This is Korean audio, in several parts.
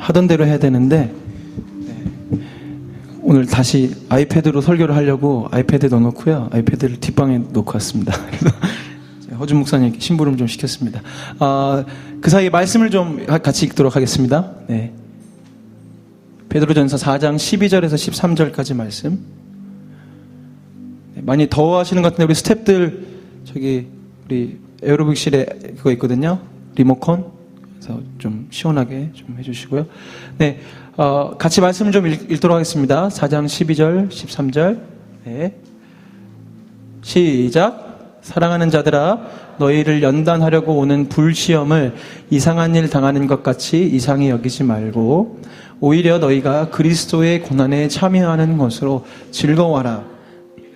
하던 대로 해야 되는데 오늘 다시 아이패드로 설교를 하려고 아이패드에 넣어놓고요. 아이패드를 뒷방에 놓고 왔습니다. 그래서 허준 목사님께 심부름 좀 시켰습니다. 그 사이에 말씀을 좀 같이 읽도록 하겠습니다. 네. 베드로전서 4장 12절에서 13절까지 말씀. 네, 많이 더워하시는 것 같은데 우리 스태프들 저기 우리 에어로빅실에 그거 있거든요. 리모컨. 그래서 좀 시원하게 좀 해주시고요. 네, 같이 말씀을 좀 읽도록 하겠습니다. 4장 12절, 13절. 네. 시작. 사랑하는 자들아, 너희를 연단하려고 오는 불시험을 이상한 일 당하는 것 같이 이상히 여기지 말고 오히려 너희가 그리스도의 고난에 참여하는 것으로 즐거워하라.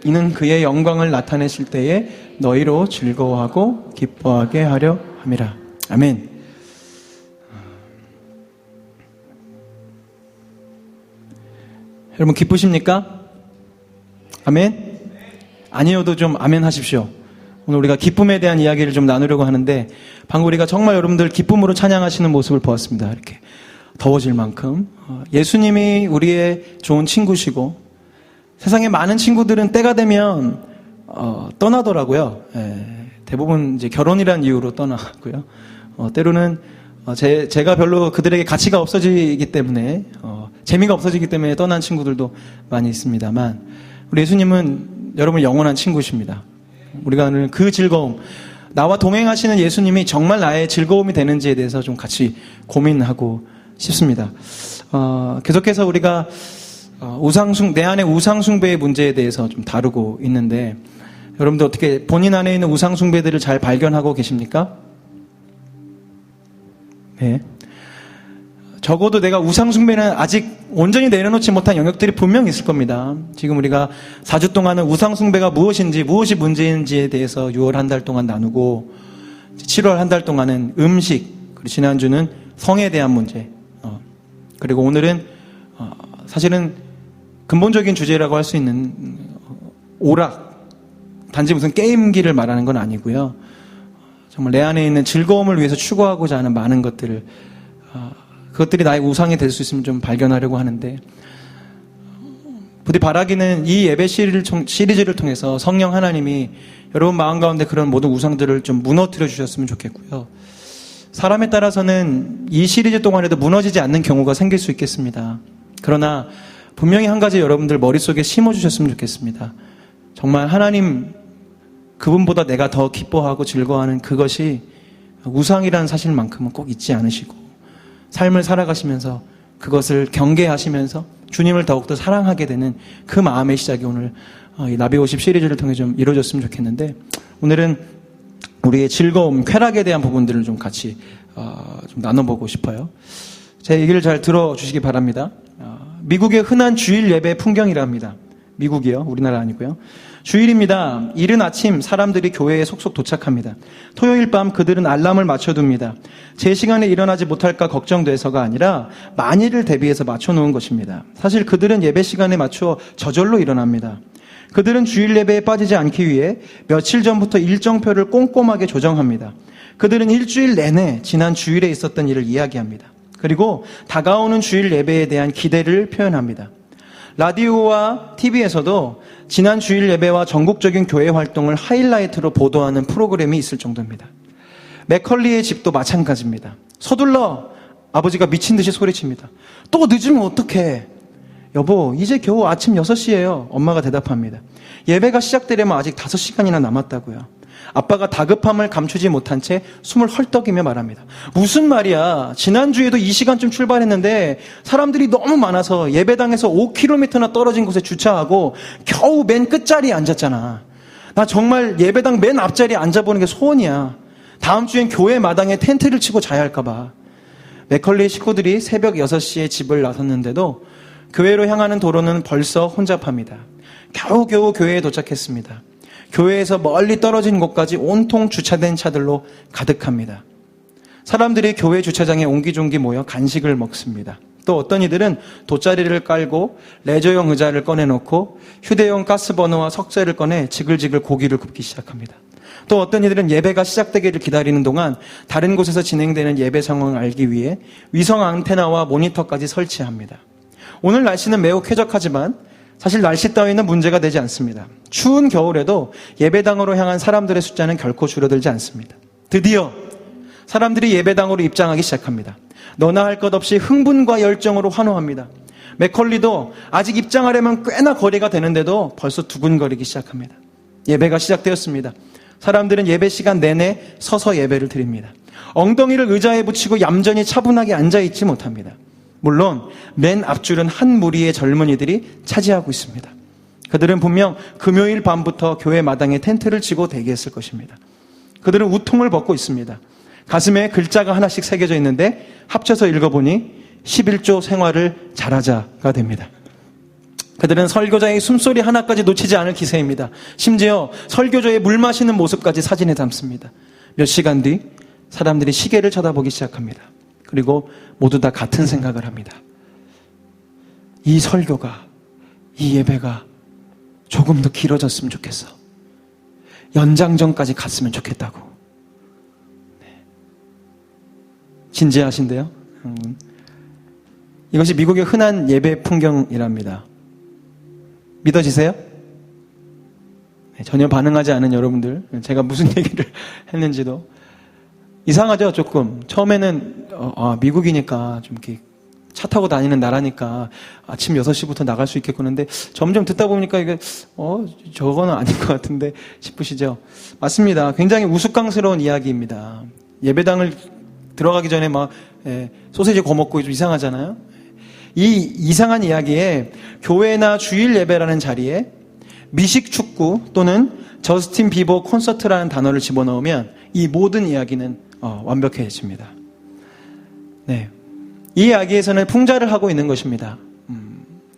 이는 그의 영광을 나타내실 때에 너희로 즐거워하고 기뻐하게 하려 함이라. 아멘. 여러분 기쁘십니까? 아멘? 아니어도 좀 아멘 하십시오. 오늘 우리가 기쁨에 대한 이야기를 좀 나누려고 하는데 방금 우리가 정말 여러분들 기쁨으로 찬양하시는 모습을 보았습니다. 이렇게 더워질 만큼 예수님이 우리의 좋은 친구시고 세상에 많은 친구들은 때가 되면 떠나더라고요. 대부분 이제 결혼이라는 이유로 떠나고요. 때로는 제가 별로 그들에게 가치가 없어지기 때문에 재미가 없어지기 때문에 떠난 친구들도 많이 있습니다만 우리 예수님은 여러분 영원한 친구십니다. 우리가 오늘 그 즐거움, 나와 동행하시는 예수님이 정말 나의 즐거움이 되는지에 대해서 좀 같이 고민하고 싶습니다. 계속해서 우리가 내 안의 우상숭배의 문제에 대해서 좀 다루고 있는데 여러분들 어떻게 본인 안에 있는 우상숭배들을 잘 발견하고 계십니까? 네. 적어도 내가 우상숭배는 아직 온전히 내려놓지 못한 영역들이 분명히 있을 겁니다. 지금 우리가 4주 동안은 우상숭배가 무엇인지, 무엇이 문제인지에 대해서 6월 한 달 동안 나누고 7월 한 달 동안은 음식, 그리고 지난주는 성에 대한 문제, 그리고 오늘은 사실은 근본적인 주제라고 할 수 있는 오락, 단지 무슨 게임기를 말하는 건 아니고요. 정말 내 안에 있는 즐거움을 위해서 추구하고자 하는 많은 것들을 그것들이 나의 우상이 될 수 있으면 좀 발견하려고 하는데 부디 바라기는 이 예배 시리즈를 통해서 성령 하나님이 여러분 마음 가운데 그런 모든 우상들을 좀 무너뜨려 주셨으면 좋겠고요. 사람에 따라서는 이 시리즈 동안에도 무너지지 않는 경우가 생길 수 있겠습니다. 그러나 분명히 한 가지 여러분들 머릿속에 심어주셨으면 좋겠습니다. 정말 하나님 그분보다 내가 더 기뻐하고 즐거워하는 그것이 우상이라는 사실만큼은 꼭 잊지 않으시고 삶을 살아가시면서 그것을 경계하시면서 주님을 더욱더 사랑하게 되는 그 마음의 시작이 오늘 이 나비 50 시리즈를 통해 좀 이루어졌으면 좋겠는데 오늘은 우리의 즐거움, 쾌락에 대한 부분들을 좀 같이 좀 나눠보고 싶어요. 제 얘기를 잘 들어주시기 바랍니다. 미국의 흔한 주일 예배 풍경이랍니다. 미국이요, 우리나라 아니고요. 주일입니다. 이른 아침 사람들이 교회에 속속 도착합니다. 토요일 밤 그들은 알람을 맞춰둡니다. 제 시간에 일어나지 못할까 걱정돼서가 아니라 만일을 대비해서 맞춰놓은 것입니다. 사실 그들은 예배 시간에 맞추어 저절로 일어납니다. 그들은 주일 예배에 빠지지 않기 위해 며칠 전부터 일정표를 꼼꼼하게 조정합니다. 그들은 일주일 내내 지난 주일에 있었던 일을 이야기합니다. 그리고 다가오는 주일 예배에 대한 기대를 표현합니다. 라디오와 TV에서도 지난 주일 예배와 전국적인 교회 활동을 하이라이트로 보도하는 프로그램이 있을 정도입니다. 맥컬리의 집도 마찬가지입니다. 서둘러! 아버지가 미친 듯이 소리칩니다. 또 늦으면 어떡해? 여보, 이제 겨우 아침 6시예요. 엄마가 대답합니다. 예배가 시작되려면 아직 5시간이나 남았다고요. 아빠가 다급함을 감추지 못한 채 숨을 헐떡이며 말합니다. 무슨 말이야? 지난주에도 이 시간쯤 출발했는데 사람들이 너무 많아서 예배당에서 5km나 떨어진 곳에 주차하고 겨우 맨 끝자리에 앉았잖아. 나 정말 예배당 맨 앞자리에 앉아보는 게 소원이야. 다음 주엔 교회 마당에 텐트를 치고 자야 할까 봐. 맥컬리 식구들이 새벽 6시에 집을 나섰는데도 교회로 향하는 도로는 벌써 혼잡합니다. 겨우겨우 교회에 도착했습니다. 교회에서 멀리 떨어진 곳까지 온통 주차된 차들로 가득합니다. 사람들이 교회 주차장에 옹기종기 모여 간식을 먹습니다. 또 어떤 이들은 돗자리를 깔고 레저용 의자를 꺼내놓고 휴대용 가스버너와 석쇠를 꺼내 지글지글 고기를 굽기 시작합니다. 또 어떤 이들은 예배가 시작되기를 기다리는 동안 다른 곳에서 진행되는 예배 상황을 알기 위해 위성 안테나와 모니터까지 설치합니다. 오늘 날씨는 매우 쾌적하지만 사실 날씨 따위는 문제가 되지 않습니다. 추운 겨울에도 예배당으로 향한 사람들의 숫자는 결코 줄어들지 않습니다. 드디어 사람들이 예배당으로 입장하기 시작합니다. 너나 할 것 없이 흥분과 열정으로 환호합니다. 맥컬리도 아직 입장하려면 꽤나 거리가 되는데도 벌써 두근거리기 시작합니다. 예배가 시작되었습니다. 사람들은 예배 시간 내내 서서 예배를 드립니다. 엉덩이를 의자에 붙이고 얌전히 차분하게 앉아있지 못합니다. 물론 맨 앞줄은 한 무리의 젊은이들이 차지하고 있습니다. 그들은 분명 금요일 밤부터 교회 마당에 텐트를 치고 대기했을 것입니다. 그들은 우통을 벗고 있습니다. 가슴에 글자가 하나씩 새겨져 있는데 합쳐서 읽어보니 11조 생활을 잘하자가 됩니다. 그들은 설교자의 숨소리 하나까지 놓치지 않을 기세입니다. 심지어 설교자의 물 마시는 모습까지 사진에 담습니다. 몇 시간 뒤 사람들이 시계를 쳐다보기 시작합니다. 그리고 모두 다 같은 생각을 합니다. 이 설교가, 이 예배가 조금 더 길어졌으면 좋겠어. 연장전까지 갔으면 좋겠다고. 진지하신데요? 이것이 미국의 흔한 예배 풍경이랍니다. 믿어지세요? 전혀 반응하지 않은 여러분들, 제가 무슨 얘기를 했는지도 이상하죠, 조금. 처음에는 미국이니까 좀 이렇게 차 타고 다니는 나라니까 아침 6시부터 나갈 수 있겠구나. 근데 점점 듣다 보니까 이게 저거는 아닌 것 같은데 싶으시죠? 맞습니다. 굉장히 우스꽝스러운 이야기입니다. 예배당을 들어가기 전에 소세지 구워 먹고 좀 이상하잖아요. 이 이상한 이야기에 교회나 주일 예배라는 자리에 미식 축구 또는 저스틴 비버 콘서트라는 단어를 집어넣으면 이 모든 이야기는 완벽해집니다. 네, 이 이야기에서는 풍자를 하고 있는 것입니다.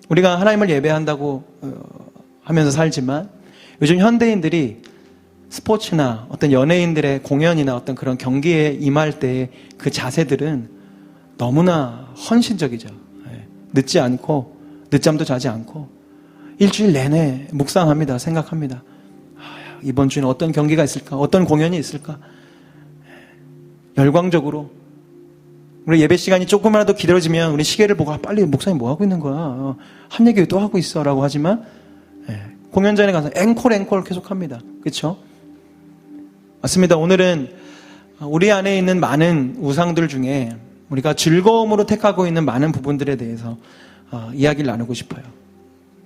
우리가 하나님을 예배한다고 하면서 살지만 요즘 현대인들이 스포츠나 어떤 연예인들의 공연이나 어떤 그런 경기에 임할 때의 그 자세들은 너무나 헌신적이죠. 늦지 않고 늦잠도 자지 않고 일주일 내내 묵상합니다. 생각합니다. 이번 주에는 어떤 경기가 있을까? 어떤 공연이 있을까? 열광적으로 우리 예배 시간이 조금이라도 기다려지면 우리 시계를 보고 빨리 목사님 뭐 하고 있는 거야? 한 얘기 또 하고 있어 라고 하지만 공연장에 가서 앵콜 계속합니다. 그렇죠? 맞습니다. 오늘은 우리 안에 있는 많은 우상들 중에 우리가 즐거움으로 택하고 있는 많은 부분들에 대해서 이야기를 나누고 싶어요.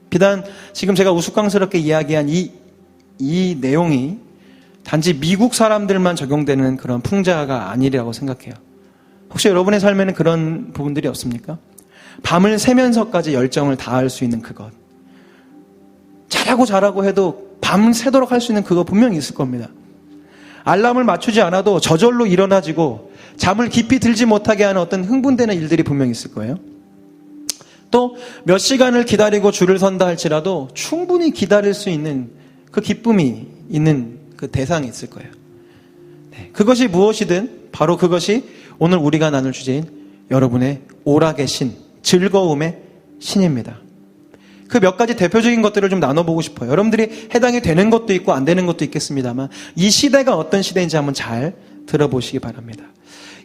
비단 지금 제가 우스꽝스럽게 이야기한 이 내용이 단지 미국 사람들만 적용되는 그런 풍자가 아니라고 생각해요. 혹시 여러분의 삶에는 그런 부분들이 없습니까? 밤을 새면서까지 열정을 다할 수 있는 그것. 잘하고 해도 밤을 새도록 할 수 있는 그거 분명히 있을 겁니다. 알람을 맞추지 않아도 저절로 일어나지고 잠을 깊이 들지 못하게 하는 어떤 흥분되는 일들이 분명히 있을 거예요. 또 몇 시간을 기다리고 줄을 선다 할지라도 충분히 기다릴 수 있는 그 기쁨이 있는 그 대상이 있을 거예요. 네, 그것이 무엇이든 바로 그것이 오늘 우리가 나눌 주제인 여러분의 오락의 신, 즐거움의 신입니다. 그 몇 가지 대표적인 것들을 좀 나눠보고 싶어요. 여러분들이 해당이 되는 것도 있고 안 되는 것도 있겠습니다만 이 시대가 어떤 시대인지 한번 잘 들어보시기 바랍니다.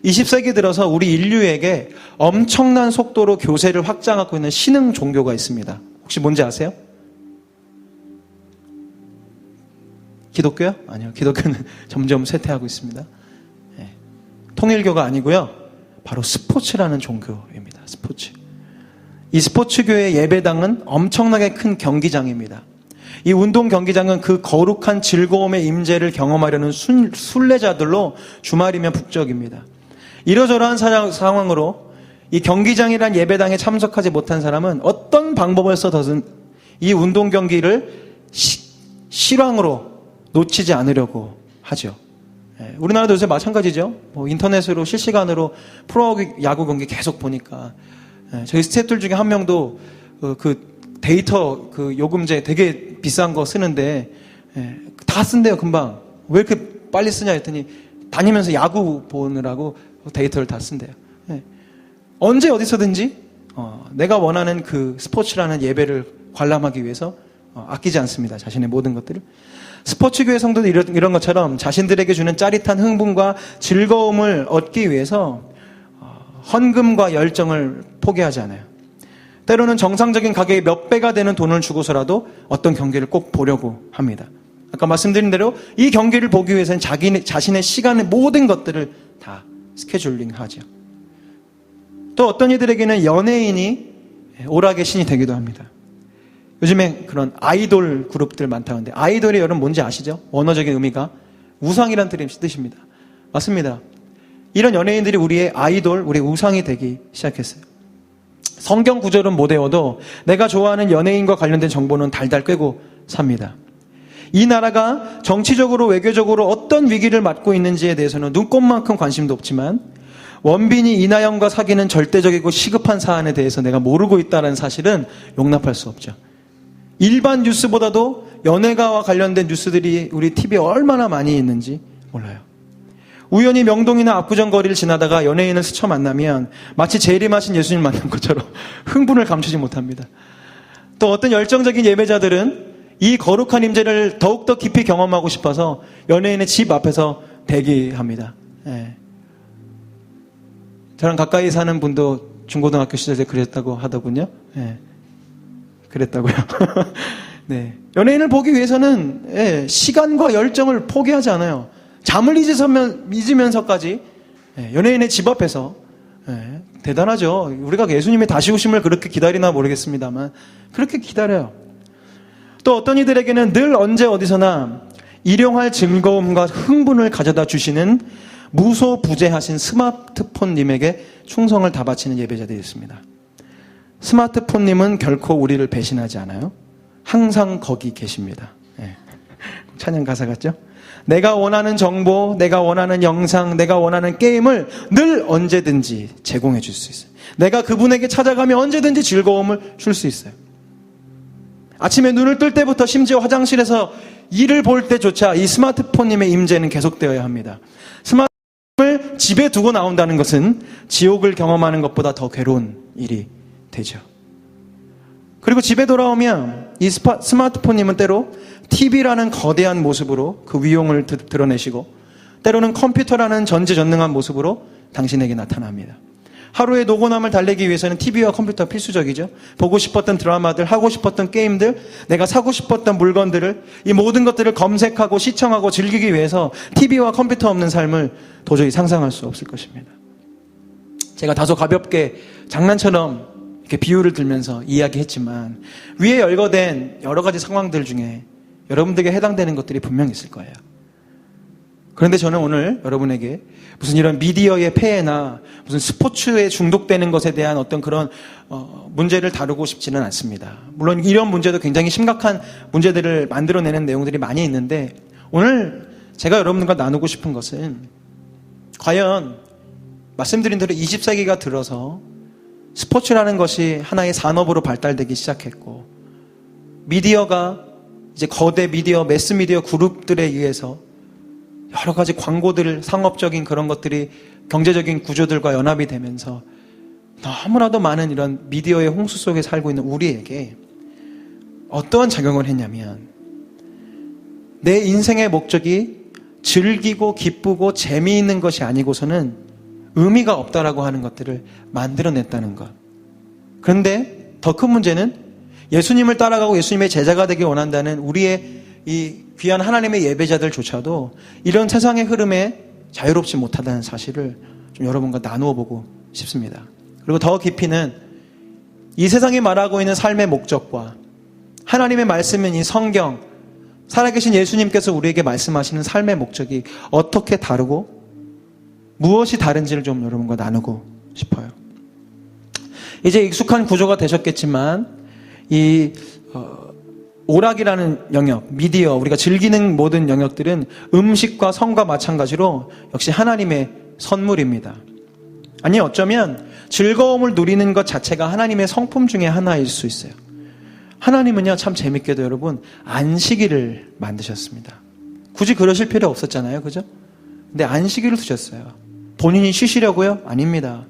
20세기 들어서 우리 인류에게 엄청난 속도로 교세를 확장하고 있는 신흥 종교가 있습니다. 혹시 뭔지 아세요? 기독교요? 아니요. 기독교는 점점 쇠퇴하고 있습니다. 네. 통일교가 아니고요. 바로 스포츠라는 종교입니다. 스포츠. 이 스포츠교의 예배당은 엄청나게 큰 경기장입니다. 이 운동 경기장은 그 거룩한 즐거움의 임재를 경험하려는 순례자들로 주말이면 북적입니다. 이러저러한 상황으로 이 경기장이란 예배당에 참석하지 못한 사람은 어떤 방법을 써서든 이 운동 경기를 실황으로 놓치지 않으려고 하죠. 우리나라도 요새 마찬가지죠. 인터넷으로 실시간으로 프로야구 경기 계속 보니까 저희 스태프들 중에 한 명도 그 데이터 그 요금제 되게 비싼 거 쓰는데 다 쓴대요. 금방. 왜 이렇게 빨리 쓰냐 했더니 다니면서 야구 보느라고 데이터를 다 쓴대요. 언제 어디서든지 내가 원하는 그 스포츠라는 예배를 관람하기 위해서 아끼지 않습니다. 자신의 모든 것들을. 스포츠교회 성도도 이런 것처럼 자신들에게 주는 짜릿한 흥분과 즐거움을 얻기 위해서 헌금과 열정을 포기하지 않아요. 때로는 정상적인 가격의 몇 배가 되는 돈을 주고서라도 어떤 경기를 꼭 보려고 합니다. 아까 말씀드린 대로 이 경기를 보기 위해서는 자신의 시간의 모든 것들을 다 스케줄링하죠. 또 어떤 이들에게는 연예인이 오락의 신이 되기도 합니다. 요즘에 그런 아이돌 그룹들 많다는데 아이돌이 여러분 뭔지 아시죠? 원어적인 의미가 우상이란 뜻입니다. 맞습니다. 이런 연예인들이 우리의 아이돌, 우리의 우상이 되기 시작했어요. 성경 구절은 못 외워도 내가 좋아하는 연예인과 관련된 정보는 달달 꿰고 삽니다. 이 나라가 정치적으로 외교적으로 어떤 위기를 맞고 있는지에 대해서는 눈꼽만큼 관심도 없지만 원빈이 이나영과 사귀는 절대적이고 시급한 사안에 대해서 내가 모르고 있다는 사실은 용납할 수 없죠. 일반 뉴스보다도 연예가와 관련된 뉴스들이 우리 TV에 얼마나 많이 있는지 몰라요. 우연히 명동이나 압구정 거리를 지나다가 연예인을 스쳐 만나면 마치 재림하신 예수님 만난 것처럼 흥분을 감추지 못합니다. 또 어떤 열정적인 예배자들은 이 거룩한 임재를 더욱더 깊이 경험하고 싶어서 연예인의 집 앞에서 대기합니다. 예. 저랑 가까이 사는 분도 중고등학교 시절에 그랬다고 하더군요. 예. 그랬다고요. 네. 연예인을 보기 위해서는 시간과 열정을 포기하지 않아요. 잠을 잊으면서까지 연예인의 집 앞에서 대단하죠. 우리가 예수님의 다시 오심을 그렇게 기다리나 모르겠습니다만 그렇게 기다려요. 또 어떤 이들에게는 늘 언제 어디서나 일용할 즐거움과 흥분을 가져다 주시는 무소부재하신 스마트폰님에게 충성을 다 바치는 예배자들이 있습니다. 스마트폰님은 결코 우리를 배신하지 않아요. 항상 거기 계십니다. 찬양 가사 같죠? 내가 원하는 정보, 내가 원하는 영상, 내가 원하는 게임을 늘 언제든지 제공해 줄 수 있어요. 내가 그분에게 찾아가면 언제든지 즐거움을 줄 수 있어요. 아침에 눈을 뜰 때부터 심지어 화장실에서 일을 볼 때조차 이 스마트폰님의 임재는 계속되어야 합니다. 스마트폰을 집에 두고 나온다는 것은 지옥을 경험하는 것보다 더 괴로운 일이 되죠. 그리고 집에 돌아오면 이 스마트폰님은 때로 TV라는 거대한 모습으로 그 위용을 드러내시고 때로는 컴퓨터라는 전지전능한 모습으로 당신에게 나타납니다. 하루의 노곤함을 달래기 위해서는 TV와 컴퓨터가 필수적이죠. 보고 싶었던 드라마들, 하고 싶었던 게임들, 내가 사고 싶었던 물건들을 이 모든 것들을 검색하고 시청하고 즐기기 위해서 TV와 컴퓨터 없는 삶을 도저히 상상할 수 없을 것입니다. 제가 다소 가볍게 장난처럼 이렇게 비유를 들면서 이야기했지만 위에 열거된 여러 가지 상황들 중에 여러분들에게 해당되는 것들이 분명히 있을 거예요. 그런데 저는 오늘 여러분에게 무슨 이런 미디어의 폐해나 무슨 스포츠에 중독되는 것에 대한 어떤 그런 문제를 다루고 싶지는 않습니다. 물론 이런 문제도 굉장히 심각한 문제들을 만들어내는 내용들이 많이 있는데 오늘 제가 여러분들과 나누고 싶은 것은 과연 말씀드린 대로 20세기가 들어서 스포츠라는 것이 하나의 산업으로 발달되기 시작했고 미디어가 이제 거대 미디어, 매스미디어 그룹들에 의해서 여러 가지 광고들, 상업적인 그런 것들이 경제적인 구조들과 연합이 되면서 너무나도 많은 이런 미디어의 홍수 속에 살고 있는 우리에게 어떠한 작용을 했냐면 내 인생의 목적이 즐기고 기쁘고 재미있는 것이 아니고서는 의미가 없다라고 하는 것들을 만들어냈다는 것. 그런데 더 큰 문제는 예수님을 따라가고 예수님의 제자가 되기 원한다는 우리의 이 귀한 하나님의 예배자들조차도 이런 세상의 흐름에 자유롭지 못하다는 사실을 좀 여러분과 나누어 보고 싶습니다. 그리고 더 깊이는 이 세상이 말하고 있는 삶의 목적과 하나님의 말씀인 이 성경, 살아계신 예수님께서 우리에게 말씀하시는 삶의 목적이 어떻게 다르고 무엇이 다른지를 좀 여러분과 나누고 싶어요. 이제 익숙한 구조가 되셨겠지만 이 오락이라는 영역, 미디어, 우리가 즐기는 모든 영역들은 음식과 성과 마찬가지로 역시 하나님의 선물입니다. 아니 어쩌면 즐거움을 누리는 것 자체가 하나님의 성품 중에 하나일 수 있어요. 하나님은요 참 재밌게도 여러분 안식일을 만드셨습니다. 굳이 그러실 필요 없었잖아요, 그죠? 근데 안식일을 두셨어요. 본인이 쉬시려고요? 아닙니다.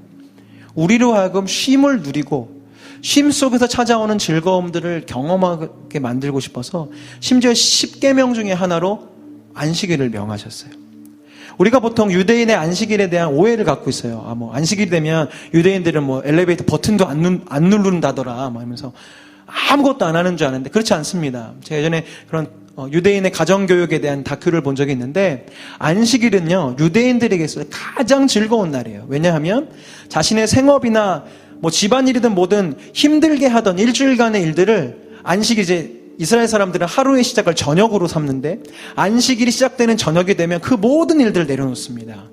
우리로 하여금 쉼을 누리고 쉼 속에서 찾아오는 즐거움들을 경험하게 만들고 싶어서 심지어 10계명 중에 하나로 안식일을 명하셨어요. 우리가 보통 유대인의 안식일에 대한 오해를 갖고 있어요. 안식일이 되면 유대인들은 엘리베이터 버튼도 안 누른다더라 하면서 아무것도 안 하는 줄 아는데 그렇지 않습니다. 제가 예전에 그런 유대인의 가정교육에 대한 다큐를 본 적이 있는데, 안식일은요 유대인들에게 있어서 가장 즐거운 날이에요. 왜냐하면 자신의 생업이나 집안일이든 뭐든 힘들게 하던 일주일간의 일들을 안식일, 이제 이스라엘 사람들은 하루의 시작을 저녁으로 삼는데 안식일이 시작되는 저녁이 되면 그 모든 일들을 내려놓습니다.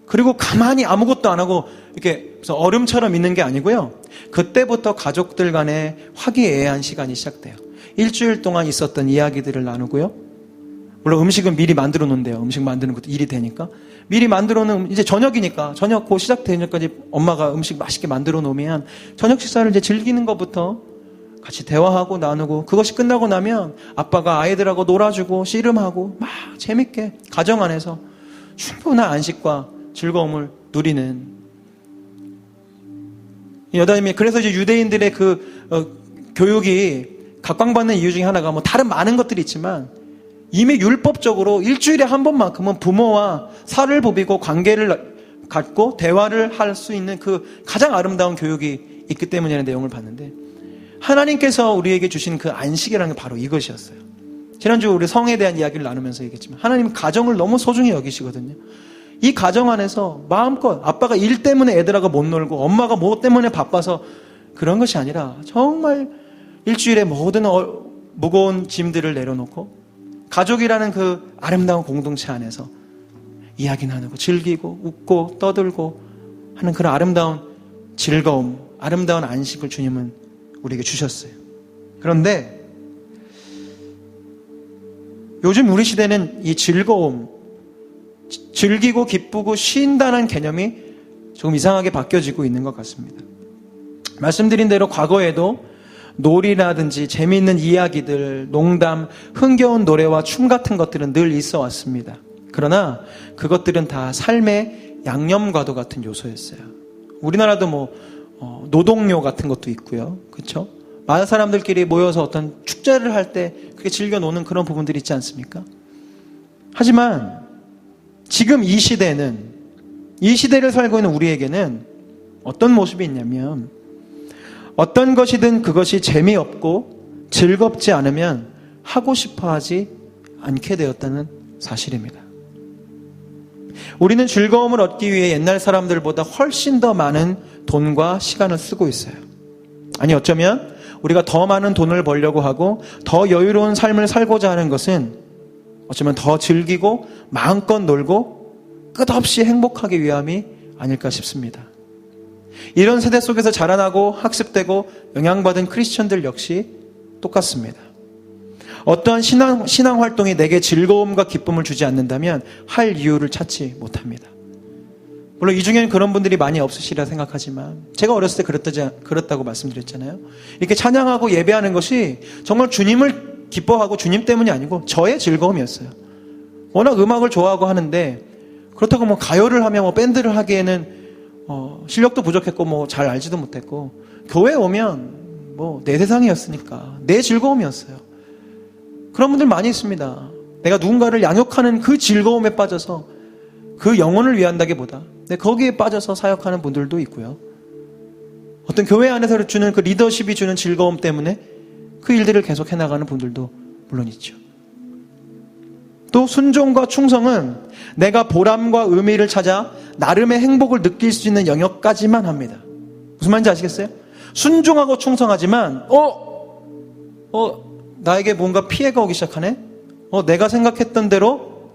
그리고 가만히 아무것도 안 하고 이렇게 얼음처럼 있는 게 아니고요, 그때부터 가족들 간의 화기애애한 시간이 시작돼요. 일주일 동안 있었던 이야기들을 나누고요, 물론 음식은 미리 만들어 놓는데요. 음식 만드는 것도 일이 되니까 미리 만들어 놓으면 이제 저녁이니까, 저녁 곧 시작되니까지 엄마가 음식 맛있게 만들어 놓으면 저녁 식사를 이제 즐기는 것부터 같이 대화하고 나누고, 그것이 끝나고 나면 아빠가 아이들하고 놀아주고 씨름하고 막 재밌게 가정 안에서 충분한 안식과 즐거움을 누리는 여담이. 그래서 이제 유대인들의 교육이 각광받는 이유 중에 하나가 다른 많은 것들이 있지만, 이미 율법적으로 일주일에 한 번만큼은 부모와 살을 보비고 관계를 갖고 대화를 할 수 있는 그 가장 아름다운 교육이 있기 때문이라는 내용을 봤는데, 하나님께서 우리에게 주신 그 안식이라는 게 바로 이것이었어요. 지난주 우리 성에 대한 이야기를 나누면서 얘기했지만, 하나님은 가정을 너무 소중히 여기시거든요. 이 가정 안에서 마음껏, 아빠가 일 때문에 애들하고 못 놀고 엄마가 뭐 때문에 바빠서 그런 것이 아니라, 정말 일주일에 모든 무거운 짐들을 내려놓고 가족이라는 그 아름다운 공동체 안에서 이야기 나누고 즐기고 웃고 떠들고 하는 그런 아름다운 즐거움, 아름다운 안식을 주님은 우리에게 주셨어요. 그런데 요즘 우리 시대는 이 즐거움, 즐기고 기쁘고 쉰다는 개념이 조금 이상하게 바뀌어지고 있는 것 같습니다. 말씀드린 대로 과거에도 놀이라든지 재미있는 이야기들, 농담, 흥겨운 노래와 춤 같은 것들은 늘 있어 왔습니다. 그러나 그것들은 다 삶의 양념과도 같은 요소였어요. 우리나라도 노동요 같은 것도 있고요. 그렇죠? 많은 사람들끼리 모여서 어떤 축제를 할 때 그렇게 즐겨 노는 그런 부분들이 있지 않습니까? 하지만 지금 이 시대는, 이 시대를 살고 있는 우리에게는 어떤 모습이 있냐면, 어떤 것이든 그것이 재미없고 즐겁지 않으면 하고 싶어 하지 않게 되었다는 사실입니다. 우리는 즐거움을 얻기 위해 옛날 사람들보다 훨씬 더 많은 돈과 시간을 쓰고 있어요. 아니, 어쩌면 우리가 더 많은 돈을 벌려고 하고 더 여유로운 삶을 살고자 하는 것은 어쩌면 더 즐기고 마음껏 놀고 끝없이 행복하기 위함이 아닐까 싶습니다. 이런 세대 속에서 자라나고 학습되고 영향받은 크리스천들 역시 똑같습니다. 어떠한 신앙 활동이 내게 즐거움과 기쁨을 주지 않는다면 할 이유를 찾지 못합니다. 물론 이 중에는 그런 분들이 많이 없으시리라 생각하지만, 제가 어렸을 때 그렇다고 말씀드렸잖아요. 이렇게 찬양하고 예배하는 것이 정말 주님을 기뻐하고 주님 때문이 아니고 저의 즐거움이었어요. 워낙 음악을 좋아하고 하는데, 그렇다고 가요를 하며 밴드를 하기에는 실력도 부족했고 잘 알지도 못했고, 교회에 오면 내 세상이었으니까 내 즐거움이었어요. 그런 분들 많이 있습니다. 내가 누군가를 양육하는 그 즐거움에 빠져서 그 영혼을 위한다기보다 거기에 빠져서 사역하는 분들도 있고요. 어떤 교회 안에서 주는 그 리더십이 주는 즐거움 때문에 그 일들을 계속 해나가는 분들도 물론 있죠. 또 순종과 충성은 내가 보람과 의미를 찾아 나름의 행복을 느낄 수 있는 영역까지만 합니다. 무슨 말인지 아시겠어요? 순종하고 충성하지만 나에게 뭔가 피해가 오기 시작하네? 내가 생각했던 대로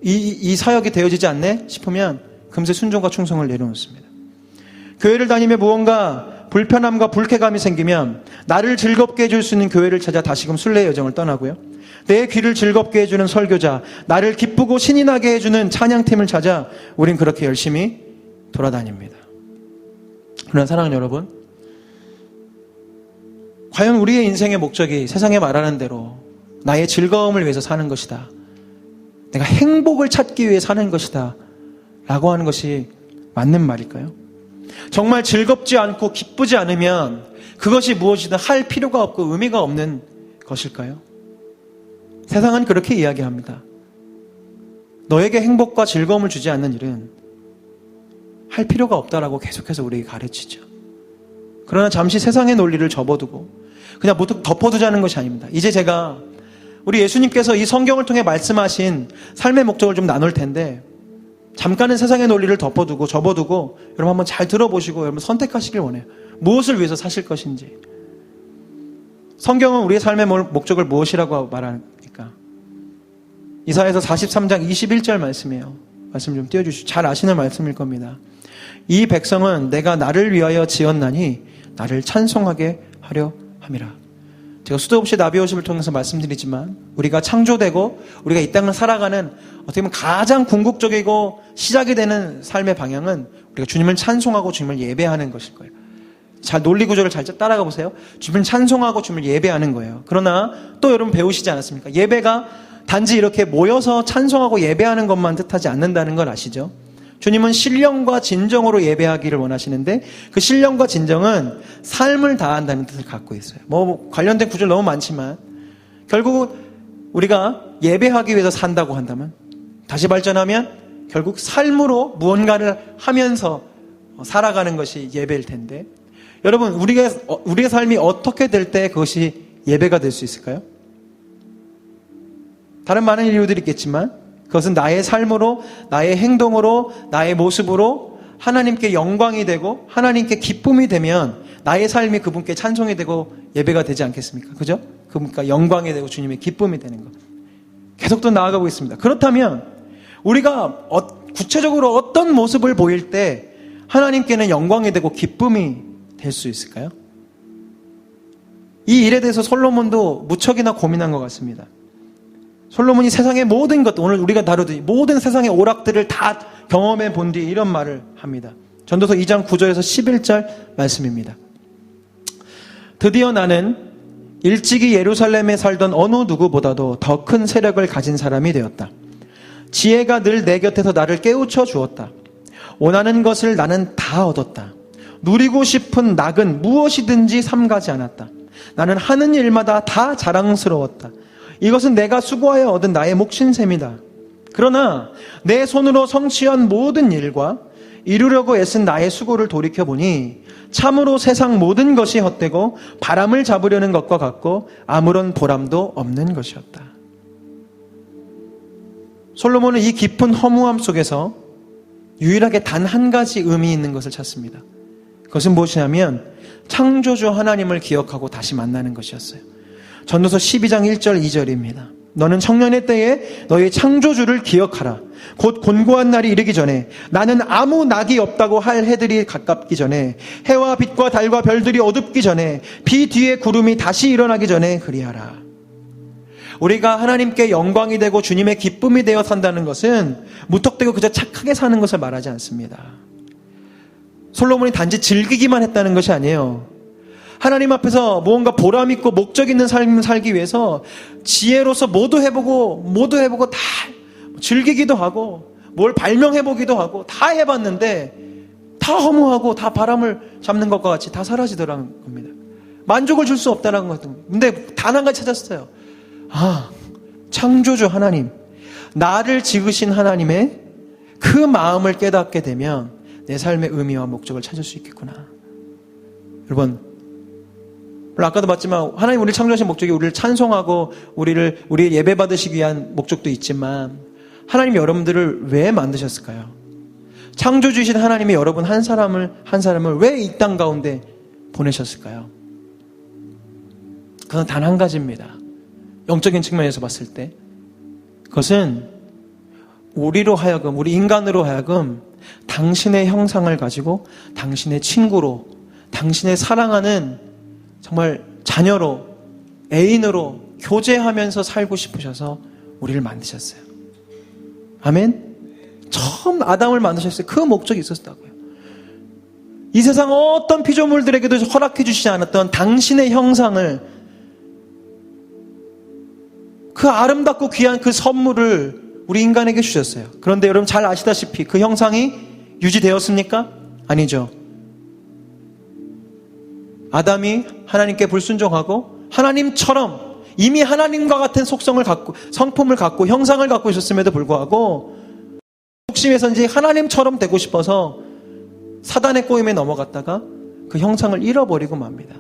이 사역이 되어지지 않네 싶으면 금세 순종과 충성을 내려놓습니다. 교회를 다니며 무언가 불편함과 불쾌감이 생기면 나를 즐겁게 해줄 수 있는 교회를 찾아 다시금 순례의 여정을 떠나고요. 내 귀를 즐겁게 해주는 설교자, 나를 기쁘고 신이 나게 해주는 찬양팀을 찾아 우린 그렇게 열심히 돌아다닙니다. 그러나 사랑하는 여러분, 과연 우리의 인생의 목적이 세상에 말하는 대로 나의 즐거움을 위해서 사는 것이다, 내가 행복을 찾기 위해 사는 것이다 라고 하는 것이 맞는 말일까요? 정말 즐겁지 않고 기쁘지 않으면 그것이 무엇이든 할 필요가 없고 의미가 없는 것일까요? 세상은 그렇게 이야기합니다. 너에게 행복과 즐거움을 주지 않는 일은 할 필요가 없다라고 계속해서 우리에게 가르치죠. 그러나 잠시 세상의 논리를 접어두고 그냥 모두 덮어두자는 것이 아닙니다. 이제 제가 우리 예수님께서 이 성경을 통해 말씀하신 삶의 목적을 좀 나눌 텐데 잠깐은 세상의 논리를 접어두고 여러분 한번 잘 들어보시고 여러분 선택하시길 원해요. 무엇을 위해서 사실 것인지. 성경은 우리의 삶의 목적을 무엇이라고 말합니까? 이사야서 43장 21절 말씀이에요. 말씀 좀 띄워주시죠. 잘 아시는 말씀일 겁니다. 이 백성은 내가 나를 위하여 지었나니 나를 찬송하게 하려 함이라. 제가 수도 없이 나비오십을 통해서 말씀드리지만 우리가 창조되고 우리가 이 땅을 살아가는 어떻게 보면 가장 궁극적이고 시작이 되는 삶의 방향은 우리가 주님을 찬송하고 주님을 예배하는 것일 거예요. 잘 논리 구조를 잘 따라가 보세요. 주님을 찬송하고 주님을 예배하는 거예요. 그러나 또 여러분 배우시지 않았습니까? 예배가 단지 이렇게 모여서 찬송하고 예배하는 것만 뜻하지 않는다는 걸 아시죠? 주님은 신령과 진정으로 예배하기를 원하시는데 그 신령과 진정은 삶을 다한다는 뜻을 갖고 있어요. 관련된 구절 너무 많지만 결국 우리가 예배하기 위해서 산다고 한다면 다시 발전하면 결국 삶으로 무언가를 하면서 살아가는 것이 예배일 텐데 여러분 우리의 삶이 어떻게 될 때 그것이 예배가 될 수 있을까요? 다른 많은 이유들이 있겠지만 그것은 나의 삶으로, 나의 행동으로, 나의 모습으로 하나님께 영광이 되고 하나님께 기쁨이 되면 나의 삶이 그분께 찬송이 되고 예배가 되지 않겠습니까? 그죠? 그분께 영광이 되고 주님의 기쁨이 되는 것. 계속 또 나아가고 있습니다. 그렇다면 우리가 구체적으로 어떤 모습을 보일 때 하나님께는 영광이 되고 기쁨이 될 수 있을까요? 이 일에 대해서 솔로몬도 무척이나 고민한 것 같습니다. 솔로몬이 세상의 모든 것, 오늘 우리가 다루듯이 모든 세상의 오락들을 다 경험해 본 뒤 이런 말을 합니다. 전도서 2장 9절에서 11절 말씀입니다. 드디어 나는 일찍이 예루살렘에 살던 어느 누구보다도 더 큰 세력을 가진 사람이 되었다. 지혜가 늘 내 곁에서 나를 깨우쳐 주었다. 원하는 것을 나는 다 얻었다. 누리고 싶은 낙은 무엇이든지 삼가지 않았다. 나는 하는 일마다 다 자랑스러웠다. 이것은 내가 수고하여 얻은 나의 몫인 셈이다. 그러나 내 손으로 성취한 모든 일과 이루려고 애쓴 나의 수고를 돌이켜보니 참으로 세상 모든 것이 헛되고 바람을 잡으려는 것과 같고 아무런 보람도 없는 것이었다. 솔로몬은 이 깊은 허무함 속에서 유일하게 단 한 가지 의미 있는 것을 찾습니다. 그것은 무엇이냐면 창조주 하나님을 기억하고 다시 만나는 것이었어요. 전도서 12장 1절 2절입니다. 너는 청년의 때에 너의 창조주를 기억하라. 곧 곤고한 날이 이르기 전에 나는 아무 낙이 없다고 할 해들이 가깝기 전에 해와 빛과 달과 별들이 어둡기 전에 비 뒤에 구름이 다시 일어나기 전에 그리하라. 우리가 하나님께 영광이 되고 주님의 기쁨이 되어 산다는 것은 무턱대고 그저 착하게 사는 것을 말하지 않습니다. 솔로몬이 단지 즐기기만 했다는 것이 아니에요. 하나님 앞에서 무언가 보람 있고 목적 있는 삶을 살기 위해서 지혜로서 모두 해보고 다 즐기기도 하고 뭘 발명해보기도 하고 다 해봤는데 다 허무하고 다 바람을 잡는 것과 같이 다 사라지더라는 겁니다. 만족을 줄 수 없다는 것 같은. 근데 단 한 가지 찾았어요. 창조주 하나님, 나를 지으신 하나님의 그 마음을 깨닫게 되면 내 삶의 의미와 목적을 찾을 수 있겠구나. 여러분, 아까도 봤지만 하나님 우리를 창조하신 목적이 우리를 찬송하고 우리 예배 받으시기 위한 목적도 있지만 하나님이 여러분들을 왜 만드셨을까요? 창조주이신 하나님이 여러분 한 사람을 왜 이 땅 가운데 보내셨을까요? 그건 단 한 가지입니다. 영적인 측면에서 봤을 때 그것은 우리 인간으로 하여금 당신의 형상을 가지고 당신의 친구로, 당신의 사랑하는 정말 자녀로, 애인으로 교제하면서 살고 싶으셔서 우리를 만드셨어요. 아멘? 처음 아담을 만드셨어요. 그 목적이 있었다고요. 이 세상 어떤 피조물들에게도 허락해 주시지 않았던 당신의 형상을, 그 아름답고 귀한 그 선물을 우리 인간에게 주셨어요. 그런데 여러분 잘 아시다시피 그 형상이 유지되었습니까? 아니죠. 아담이 하나님께 불순종하고 하나님처럼 이미 하나님과 같은 속성을 갖고 성품을 갖고 형상을 갖고 있었음에도 불구하고 욕심에서인지 하나님처럼 되고 싶어서 사단의 꼬임에 넘어갔다가 그 형상을 잃어버리고 맙니다.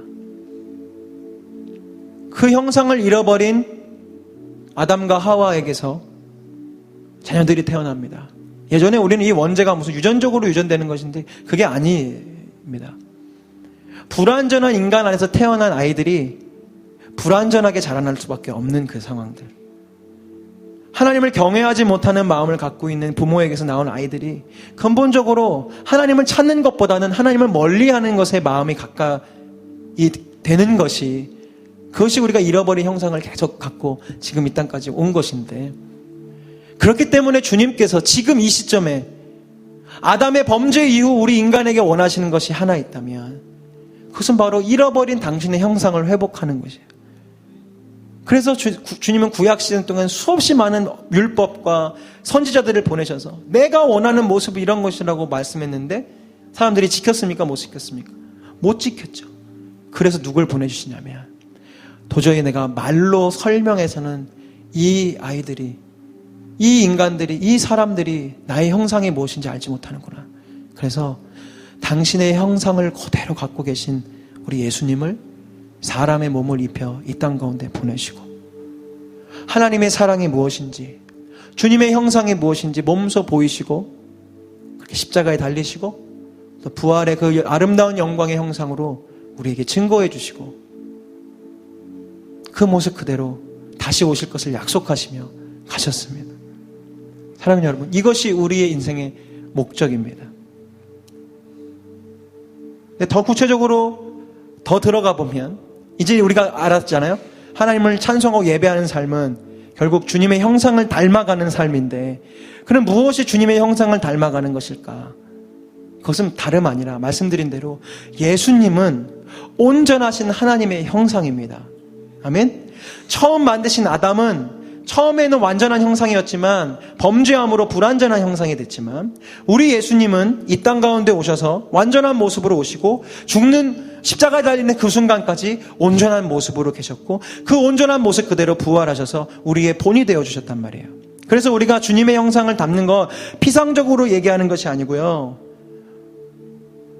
그 형상을 잃어버린 아담과 하와에게서 자녀들이 태어납니다. 예전에 우리는 이 원죄가 무슨 유전적으로 유전되는 것인데 그게 아닙니다. 불완전한 인간 안에서 태어난 아이들이 불완전하게 자라날 수밖에 없는 그 상황들. 하나님을 경외하지 못하는 마음을 갖고 있는 부모에게서 나온 아이들이 근본적으로 하나님을 찾는 것보다는 하나님을 멀리하는 것에 마음이 가까이 되는 것이, 그것이 우리가 잃어버린 형상을 계속 갖고 지금 이 땅까지 온 것인데, 그렇기 때문에 주님께서 지금 이 시점에 아담의 범죄 이후 우리 인간에게 원하시는 것이 하나 있다면 그것은 바로 잃어버린 당신의 형상을 회복하는 것이에요. 그래서 주님은 구약 시대 동안 수없이 많은 율법과 선지자들을 보내셔서 내가 원하는 모습이 이런 것이라고 말씀했는데 사람들이 지켰습니까? 못 지켰습니까? 못 지켰죠. 그래서 누굴 보내주시냐면 도저히 내가 말로 설명해서는 이 아이들이, 이 인간들이, 이 사람들이 나의 형상이 무엇인지 알지 못하는구나. 그래서 당신의 형상을 그대로 갖고 계신 우리 예수님을 사람의 몸을 입혀 이 땅 가운데 보내시고 하나님의 사랑이 무엇인지, 주님의 형상이 무엇인지 몸소 보이시고 그렇게 십자가에 달리시고 또 부활의 그 아름다운 영광의 형상으로 우리에게 증거해 주시고 그 모습 그대로 다시 오실 것을 약속하시며 가셨습니다. 사랑하는 여러분, 이것이 우리의 인생의 목적입니다. 더 구체적으로 더 들어가 보면 이제 우리가 알았잖아요. 하나님을 찬송하고 예배하는 삶은 결국 주님의 형상을 닮아가는 삶인데, 그럼 무엇이 주님의 형상을 닮아가는 것일까? 그것은 다름 아니라 말씀드린 대로 예수님은 온전하신 하나님의 형상입니다. 아멘? 처음 만드신 아담은 처음에는 완전한 형상이었지만 범죄함으로 불완전한 형상이 됐지만 우리 예수님은 이 땅 가운데 오셔서 완전한 모습으로 오시고 죽는 십자가에 달리는 그 순간까지 온전한 모습으로 계셨고 그 온전한 모습 그대로 부활하셔서 우리의 본이 되어주셨단 말이에요. 그래서 우리가 주님의 형상을 담는 거 피상적으로 얘기하는 것이 아니고요,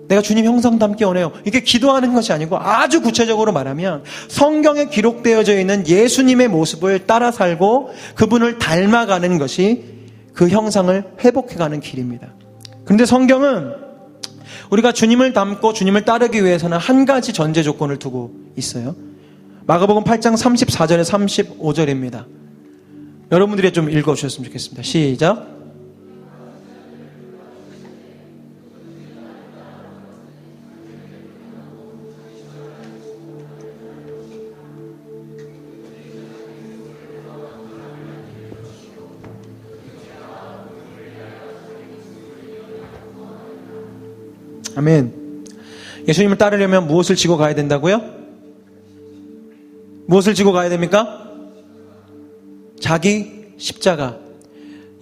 내가 주님 형상 담기 원해요, 이게 기도하는 것이 아니고 아주 구체적으로 말하면 성경에 기록되어져 있는 예수님의 모습을 따라 살고 그분을 닮아가는 것이 그 형상을 회복해가는 길입니다. 그런데 성경은 우리가 주님을 닮고 주님을 따르기 위해서는 한 가지 전제 조건을 두고 있어요. 마가복음 8장 34절에 35절입니다. 여러분들이 좀 읽어주셨으면 좋겠습니다. 시작. 아멘. 예수님을 따르려면 무엇을 지고 가야 된다고요? 무엇을 지고 가야 됩니까? 자기 십자가.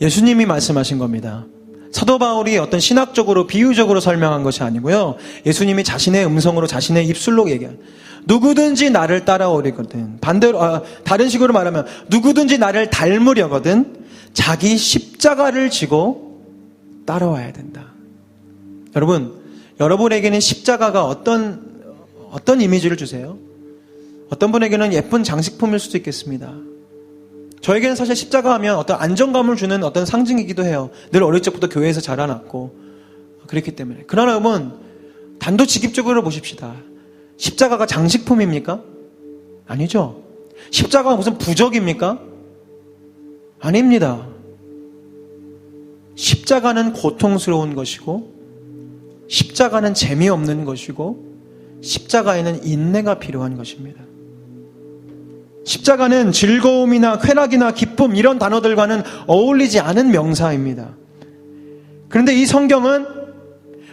예수님이 말씀하신 겁니다. 사도 바울이 어떤 신학적으로 비유적으로 설명한 것이 아니고요, 예수님이 자신의 음성으로 자신의 입술로 얘기한, 누구든지 나를 따라오려거든, 반대로 다른 식으로 말하면 누구든지 나를 닮으려거든 자기 십자가를 지고 따라와야 된다. 여러분에게는 십자가가 어떤 이미지를 주세요? 어떤 분에게는 예쁜 장식품일 수도 있겠습니다. 저에게는 사실 십자가 하면 어떤 안정감을 주는 어떤 상징이기도 해요. 늘 어릴 적부터 교회에서 자라났고 그렇기 때문에. 그러나 여러분, 단도직입적으로 보십시다. 십자가가 장식품입니까? 아니죠. 십자가가 무슨 부적입니까? 아닙니다. 십자가는 고통스러운 것이고 십자가는 재미없는 것이고 십자가에는 인내가 필요한 것입니다. 십자가는 즐거움이나 쾌락이나 기쁨 이런 단어들과는 어울리지 않은 명사입니다. 그런데 이 성경은,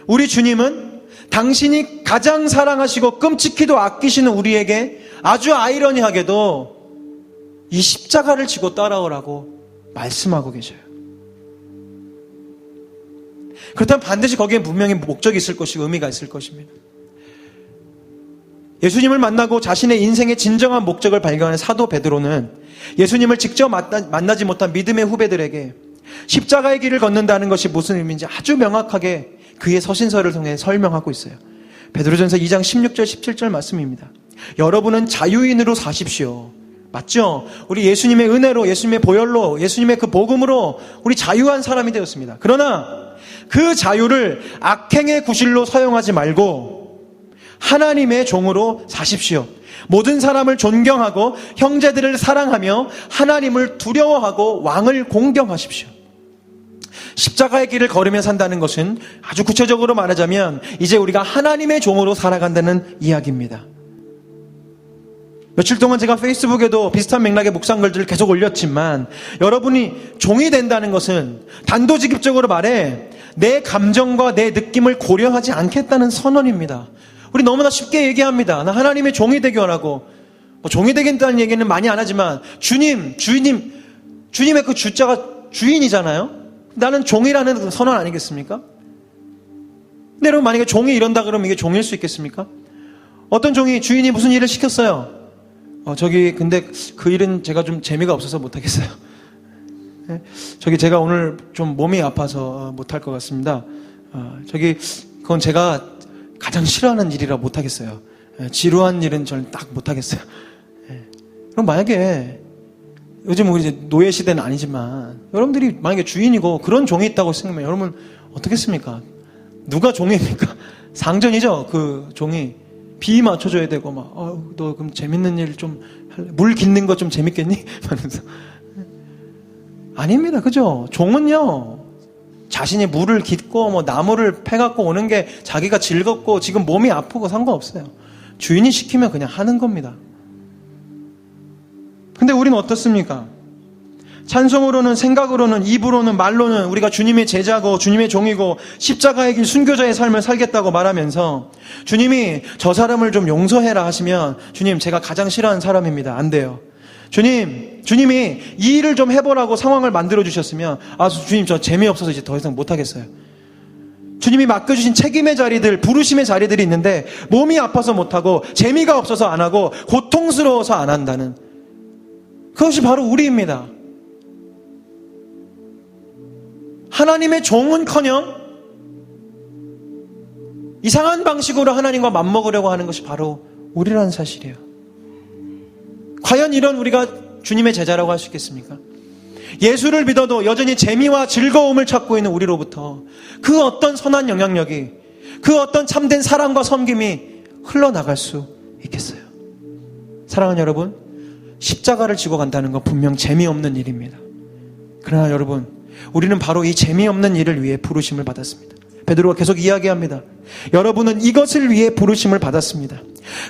우리 주님은 당신이 가장 사랑하시고 끔찍히도 아끼시는 우리에게 아주 아이러니하게도 이 십자가를 지고 따라오라고 말씀하고 계셔요. 그렇다면 반드시 거기에 분명히 목적이 있을 것이고 의미가 있을 것입니다. 예수님을 만나고 자신의 인생의 진정한 목적을 발견한 사도 베드로는 예수님을 직접 만나지 못한 믿음의 후배들에게 십자가의 길을 걷는다는 것이 무슨 의미인지 아주 명확하게 그의 서신서를 통해 설명하고 있어요. 베드로전서 2장 16절 17절 말씀입니다. 여러분은 자유인으로 사십시오. 맞죠? 우리 예수님의 은혜로, 예수님의 보혈로, 예수님의 그 복음으로 우리 자유한 사람이 되었습니다. 그러나 그 자유를 악행의 구실로 사용하지 말고 하나님의 종으로 사십시오. 모든 사람을 존경하고 형제들을 사랑하며 하나님을 두려워하고 왕을 공경하십시오. 십자가의 길을 걸으며 산다는 것은 아주 구체적으로 말하자면 이제 우리가 하나님의 종으로 살아간다는 이야기입니다. 며칠 동안 제가 페이스북에도 비슷한 맥락의 묵상글들을 계속 올렸지만 여러분이 종이 된다는 것은 단도직입적으로 말해 내 감정과 내 느낌을 고려하지 않겠다는 선언입니다. 우리 너무나 쉽게 얘기합니다. 나 하나님의 종이 되기 원하고, 종이 되겠다는 얘기는 많이 안 하지만 주님의 그 주자가 주인이잖아요. 나는 종이라는 선언 아니겠습니까? 근데 여러분 만약에 종이 이런다 그러면 이게 종일 수 있겠습니까? 어떤 종이 주인이 무슨 일을 시켰어요. 근데 그 일은 제가 좀 재미가 없어서 못하겠어요. 제가 오늘 좀 몸이 아파서 못할 것 같습니다. 그건 제가 가장 싫어하는 일이라 못하겠어요. 지루한 일은 저는 딱 못하겠어요. 그럼 만약에 요즘 우리 이제 노예 시대는 아니지만 여러분들이 만약에 주인이고 그런 종이 있다고 생각하면 여러분 어떻겠습니까? 누가 종입니까? 상전이죠. 그 종이 비 맞춰줘야 되고 너 그럼 재밌는 일 좀 할래? 물 깃는 거 좀 재밌겠니? 하면서 아닙니다. 그죠? 종은요 자신이 물을 깃고 나무를 패갖고 오는 게 자기가 즐겁고 지금 몸이 아프고 상관없어요. 주인이 시키면 그냥 하는 겁니다. 근데 우리는 어떻습니까? 찬송으로는, 생각으로는, 입으로는, 말로는 우리가 주님의 제자고 주님의 종이고 십자가의 길 순교자의 삶을 살겠다고 말하면서 주님이 저 사람을 좀 용서해라 하시면 주님 제가 가장 싫어하는 사람입니다. 안 돼요. 주님이 이 일을 좀 해보라고 상황을 만들어 주셨으면 주님 저 재미없어서 이제 더 이상 못하겠어요. 주님이 맡겨주신 책임의 자리들, 부르심의 자리들이 있는데 몸이 아파서 못하고 재미가 없어서 안 하고 고통스러워서 안 한다는 그것이 바로 우리입니다. 하나님의 종은커녕 이상한 방식으로 하나님과 맞먹으려고 하는 것이 바로 우리라는 사실이에요. 과연 이런 우리가 주님의 제자라고 할 수 있겠습니까? 예수를 믿어도 여전히 재미와 즐거움을 찾고 있는 우리로부터 그 어떤 선한 영향력이, 그 어떤 참된 사랑과 섬김이 흘러나갈 수 있겠어요? 사랑하는 여러분, 십자가를 지고 간다는 건 분명 재미없는 일입니다. 그러나 여러분, 우리는 바로 이 재미없는 일을 위해 부르심을 받았습니다. 베드로가 계속 이야기합니다. 여러분은 이것을 위해 부르심을 받았습니다.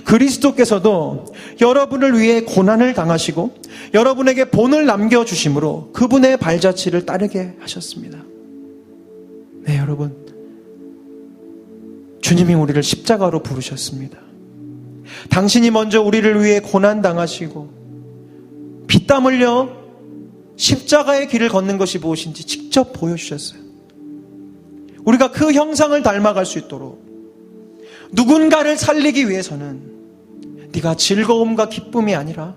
그리스도께서도 여러분을 위해 고난을 당하시고 여러분에게 본을 남겨주심으로 그분의 발자취를 따르게 하셨습니다. 네, 여러분, 주님이 우리를 십자가로 부르셨습니다. 당신이 먼저 우리를 위해 고난 당하시고 피땀 흘려 십자가의 길을 걷는 것이 무엇인지 직접 보여주셨어요. 우리가 그 형상을 닮아갈 수 있도록 누군가를 살리기 위해서는 네가 즐거움과 기쁨이 아니라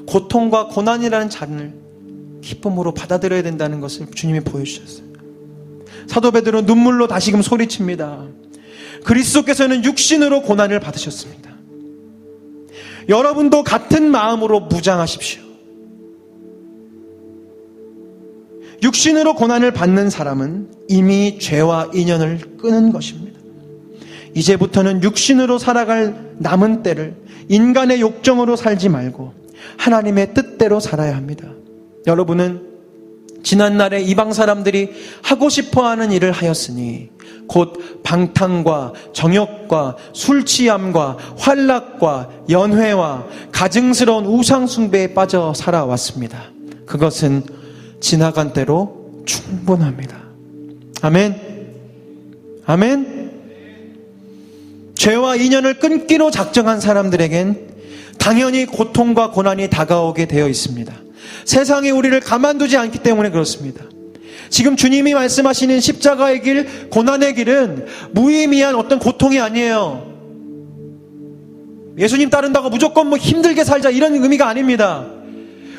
고통과 고난이라는 잔을 기쁨으로 받아들여야 된다는 것을 주님이 보여주셨어요. 사도 베드로는 눈물로 다시금 소리칩니다. 그리스도께서는 육신으로 고난을 받으셨습니다. 여러분도 같은 마음으로 무장하십시오. 육신으로 고난을 받는 사람은 이미 죄와 인연을 끊은 것입니다. 이제부터는 육신으로 살아갈 남은 때를 인간의 욕정으로 살지 말고 하나님의 뜻대로 살아야 합니다. 여러분은 지난날에 이방 사람들이 하고 싶어하는 일을 하였으니 곧 방탕과 정욕과 술취함과 환락과 연회와 가증스러운 우상 숭배에 빠져 살아왔습니다. 그것은 지나간 때로 충분합니다. 아멘. 아멘. 죄와 인연을 끊기로 작정한 사람들에겐 당연히 고통과 고난이 다가오게 되어 있습니다. 세상이 우리를 가만두지 않기 때문에 그렇습니다. 지금 주님이 말씀하시는 십자가의 길, 고난의 길은 무의미한 어떤 고통이 아니에요. 예수님 따른다고 무조건 뭐 힘들게 살자 이런 의미가 아닙니다.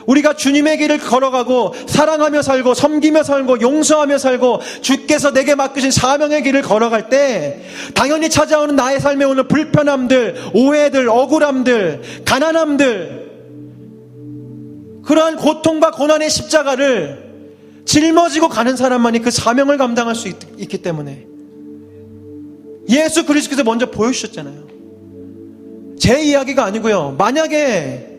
우리가 주님의 길을 걸어가고 사랑하며 살고 섬기며 살고 용서하며 살고 주께서 내게 맡기신 사명의 길을 걸어갈 때 당연히 찾아오는 나의 삶에 오는 불편함들, 오해들, 억울함들, 가난함들, 그러한 고통과 고난의 십자가를 짊어지고 가는 사람만이 그 사명을 감당할 수 있기 때문에 예수 그리스도께서 먼저 보여주셨잖아요. 제 이야기가 아니고요. 만약에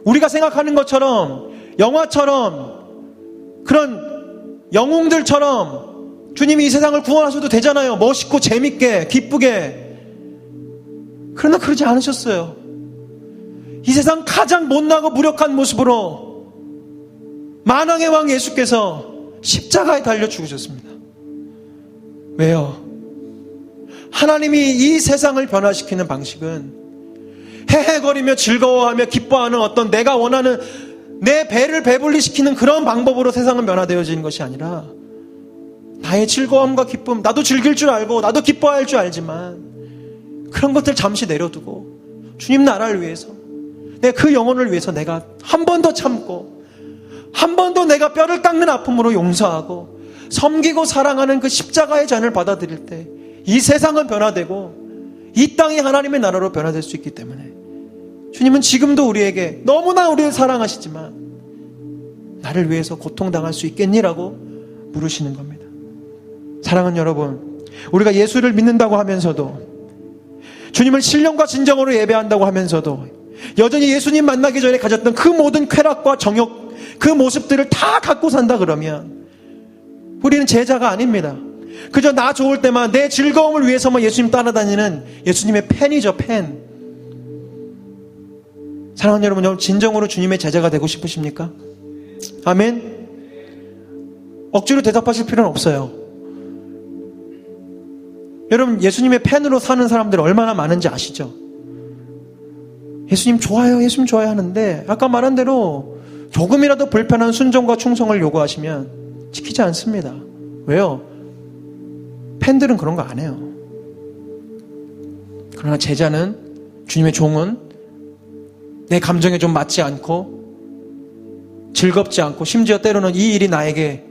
우리가 생각하는 것처럼 영화처럼 그런 영웅들처럼 주님이 이 세상을 구원하셔도 되잖아요. 멋있고 재밌게 기쁘게. 그러나 그러지 않으셨어요. 이 세상 가장 못나고 무력한 모습으로 만왕의 왕 예수께서 십자가에 달려 죽으셨습니다. 왜요? 하나님이 이 세상을 변화시키는 방식은 헤헤거리며 즐거워하며 기뻐하는 어떤 내가 원하는 내 배를 배불리시키는 그런 방법으로 세상은 변화되어지는 것이 아니라 나의 즐거움과 기쁨, 나도 즐길 줄 알고 나도 기뻐할 줄 알지만 그런 것들 잠시 내려두고 주님 나라를 위해서 내가 그 영혼을 위해서 내가 한 번 더 참고 한 번 더 내가 뼈를 깎는 아픔으로 용서하고 섬기고 사랑하는 그 십자가의 잔을 받아들일 때 이 세상은 변화되고 이 땅이 하나님의 나라로 변화될 수 있기 때문에 주님은 지금도 우리에게 너무나 우리를 사랑하시지만 나를 위해서 고통당할 수 있겠니라고 물으시는 겁니다. 사랑하는 여러분, 우리가 예수를 믿는다고 하면서도 주님을 신령과 진정으로 예배한다고 하면서도 여전히 예수님 만나기 전에 가졌던 그 모든 쾌락과 정욕, 그 모습들을 다 갖고 산다 그러면 우리는 제자가 아닙니다. 그저 나 좋을 때만 내 즐거움을 위해서만 예수님 따라다니는 예수님의 팬이죠, 팬. 사랑하는 여러분, 진정으로 주님의 제자가 되고 싶으십니까? 아멘? 억지로 대답하실 필요는 없어요. 여러분, 예수님의 팬으로 사는 사람들 얼마나 많은지 아시죠? 예수님 좋아요, 예수님 좋아요 하는데 아까 말한 대로 조금이라도 불편한 순종과 충성을 요구하시면 지키지 않습니다. 왜요? 팬들은 그런 거 안 해요. 그러나 제자는, 주님의 종은 내 감정에 좀 맞지 않고 즐겁지 않고 심지어 때로는 이 일이 나에게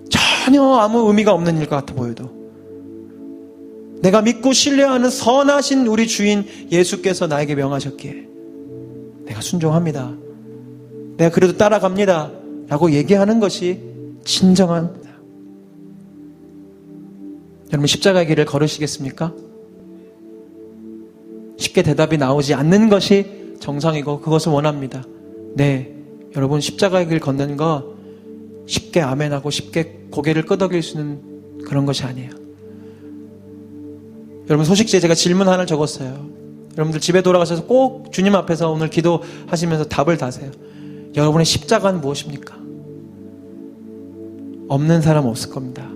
전혀 아무 의미가 없는 일 같아 보여도 내가 믿고 신뢰하는 선하신 우리 주인 예수께서 나에게 명하셨기에 내가 순종합니다. 내가 그래도 따라갑니다. 라고 얘기하는 것이 진정합니다. 여러분, 십자가의 길을 걸으시겠습니까? 쉽게 대답이 나오지 않는 것이 정상이고 그것을 원합니다. 네, 여러분, 십자가의 길 걷는 거 쉽게 아멘하고 쉽게 고개를 끄덕일 수 있는 그런 것이 아니에요. 여러분, 소식지에 제가 질문 하나를 적었어요. 여러분들 집에 돌아가셔서 꼭 주님 앞에서 오늘 기도하시면서 답을 다세요. 여러분의 십자가는 무엇입니까? 없는 사람 없을 겁니다.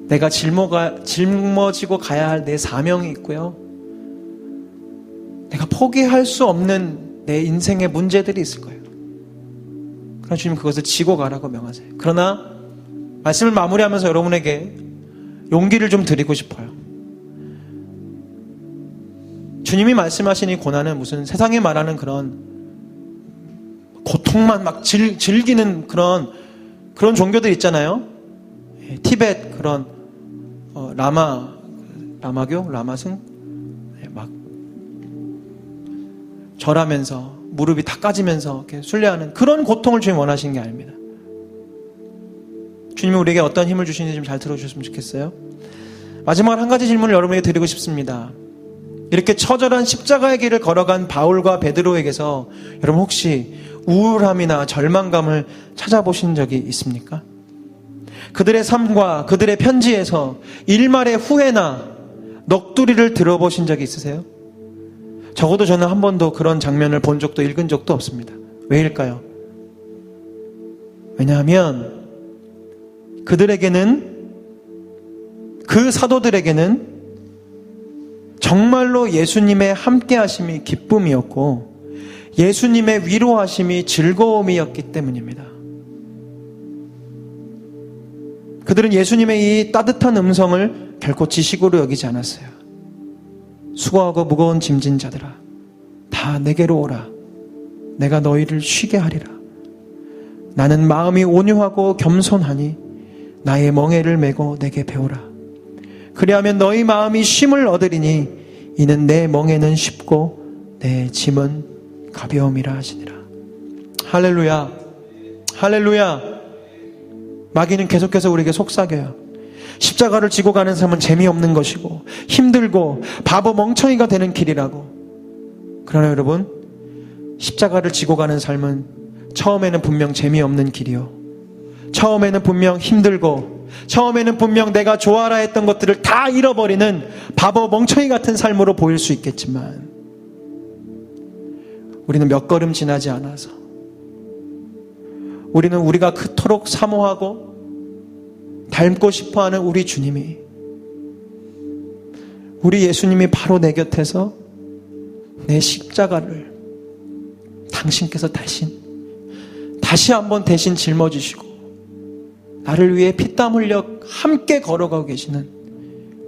내가 짊어지고 가야 할 내 사명이 있고요. 내가 포기할 수 없는 내 인생의 문제들이 있을 거예요. 그러나 주님 그것을 지고 가라고 명하세요. 그러나 말씀을 마무리하면서 여러분에게 용기를 좀 드리고 싶어요. 주님이 말씀하신 이 고난은 무슨 세상에 말하는 그런 고통만 막 즐기는 그런 종교들 있잖아요. 티벳 그런 라마교, 라마승 막 절하면서 무릎이 다 까지면서 이렇게 순례하는 그런 고통을 주님 원하시는 게 아닙니다. 주님이 우리에게 어떤 힘을 주시는지 좀 잘 들어주셨으면 좋겠어요. 마지막으로 한 가지 질문을 여러분에게 드리고 싶습니다. 이렇게 처절한 십자가의 길을 걸어간 바울과 베드로에게서 여러분 혹시 우울함이나 절망감을 찾아보신 적이 있습니까? 그들의 삶과 그들의 편지에서 일말의 후회나 넋두리를 들어보신 적이 있으세요? 적어도 저는 한 번도 그런 장면을 본 적도 읽은 적도 없습니다. 왜일까요? 왜냐하면 그들에게는, 그 사도들에게는 정말로 예수님의 함께하심이 기쁨이었고 예수님의 위로하심이 즐거움이었기 때문입니다. 그들은 예수님의 이 따뜻한 음성을 결코 지식으로 여기지 않았어요. 수고하고 무거운 짐진 자들아 다 내게로 오라. 내가 너희를 쉬게 하리라. 나는 마음이 온유하고 겸손하니 나의 멍에를 메고 내게 배우라. 그리하면 너희 마음이 쉼을 얻으리니 이는 내 멍에는 쉽고 내 짐은 가벼움이라 하시니라. 할렐루야. 할렐루야. 마귀는 계속해서 우리에게 속삭여요. 십자가를 지고 가는 삶은 재미없는 것이고 힘들고 바보 멍청이가 되는 길이라고. 그러나 여러분, 십자가를 지고 가는 삶은 처음에는 분명 재미없는 길이요, 처음에는 분명 힘들고, 처음에는 분명 내가 좋아라 했던 것들을 다 잃어버리는 바보 멍청이 같은 삶으로 보일 수 있겠지만, 우리는 몇 걸음 지나지 않아서 우리는 우리가 그토록 사모하고 닮고 싶어하는 우리 주님이, 우리 예수님이 바로 내 곁에서 내 십자가를 당신께서 다시 한번 대신 짊어지시고 나를 위해 피땀 흘려 함께 걸어가고 계시는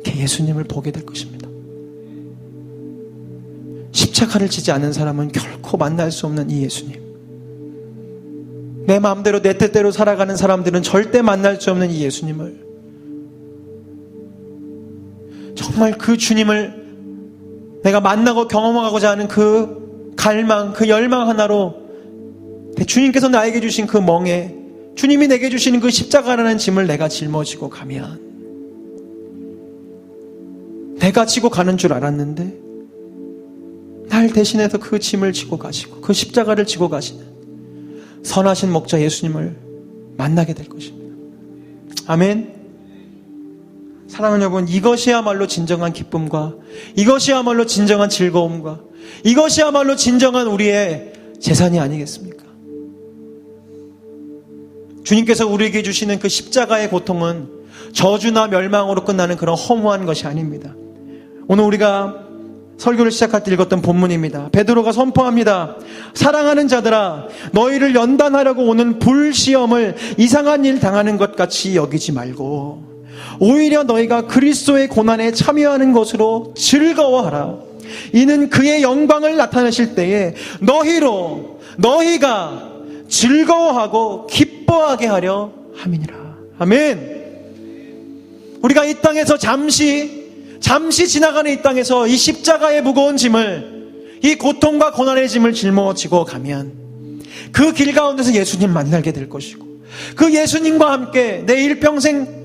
그 예수님을 보게 될 것입니다. 십자가를 지지 않은 사람은 결코 만날 수 없는 이 예수님, 내 마음대로 내 뜻대로 살아가는 사람들은 절대 만날 수 없는 이 예수님을, 정말 그 주님을 내가 만나고 경험하고자 하는 그 갈망, 그 열망 하나로 주님께서 나에게 주신 그 멍에, 주님이 내게 주시는 그 십자가라는 짐을 내가 짊어지고 가면, 내가 지고 가는 줄 알았는데 날 대신해서 그 짐을 지고 가시고 그 십자가를 지고 가시는 선하신 목자 예수님을 만나게 될 것입니다. 아멘. 사랑하는 여러분, 이것이야말로 진정한 기쁨과, 이것이야말로 진정한 즐거움과, 이것이야말로 진정한 우리의 재산이 아니겠습니까? 주님께서 우리에게 주시는 그 십자가의 고통은 저주나 멸망으로 끝나는 그런 허무한 것이 아닙니다. 오늘 우리가 설교를 시작할 때 읽었던 본문입니다. 베드로가 선포합니다. 사랑하는 자들아, 너희를 연단하려고 오는 불시험을 이상한 일 당하는 것 같이 여기지 말고 오히려 너희가 그리스도의 고난에 참여하는 것으로 즐거워하라. 이는 그의 영광을 나타내실 때에 너희가 즐거워하고 기뻐하게 하려 함이니라. 아멘. 우리가 이 땅에서 잠시 지나가는 이 땅에서 이 십자가의 무거운 짐을, 이 고통과 고난의 짐을 짊어지고 가면 그 길 가운데서 예수님 만나게 될 것이고, 그 예수님과 함께 내 일평생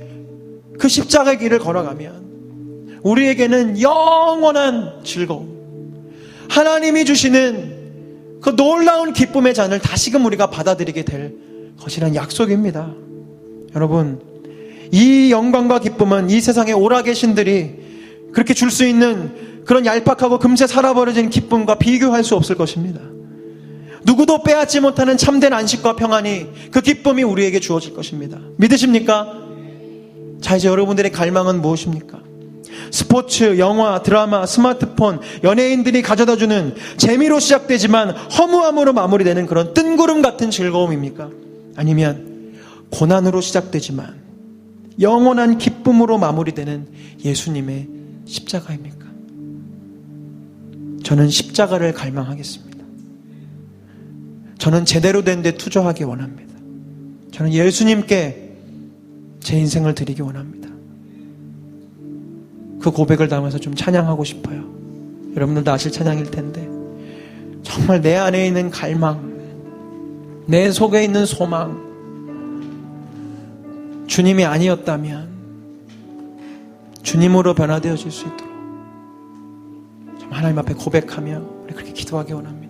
그 십자가의 길을 걸어가면 우리에게는 영원한 즐거움, 하나님이 주시는 그 놀라운 기쁨의 잔을 다시금 우리가 받아들이게 될 것이라는 약속입니다. 여러분, 이 영광과 기쁨은 이 세상에 오락의 신들이 그렇게 줄 수 있는 그런 얄팍하고 금세 살아버려진 기쁨과 비교할 수 없을 것입니다. 누구도 빼앗지 못하는 참된 안식과 평안이, 그 기쁨이 우리에게 주어질 것입니다. 믿으십니까? 자, 이제 여러분들의 갈망은 무엇입니까? 스포츠, 영화, 드라마, 스마트폰, 연예인들이 가져다주는 재미로 시작되지만 허무함으로 마무리되는 그런 뜬구름 같은 즐거움입니까? 아니면 고난으로 시작되지만 영원한 기쁨으로 마무리되는 예수님의 십자가입니까? 저는 십자가를 갈망하겠습니다. 저는 제대로 된 데 투자하기 원합니다. 저는 예수님께 제 인생을 드리기 원합니다. 그 고백을 담아서 좀 찬양하고 싶어요. 여러분들도 아실 찬양일 텐데, 정말 내 안에 있는 갈망, 내 속에 있는 소망, 주님이 아니었다면 주님으로 변화되어질 수 있도록 좀 하나님 앞에 고백하며 우리 그렇게 기도하기 원합니다.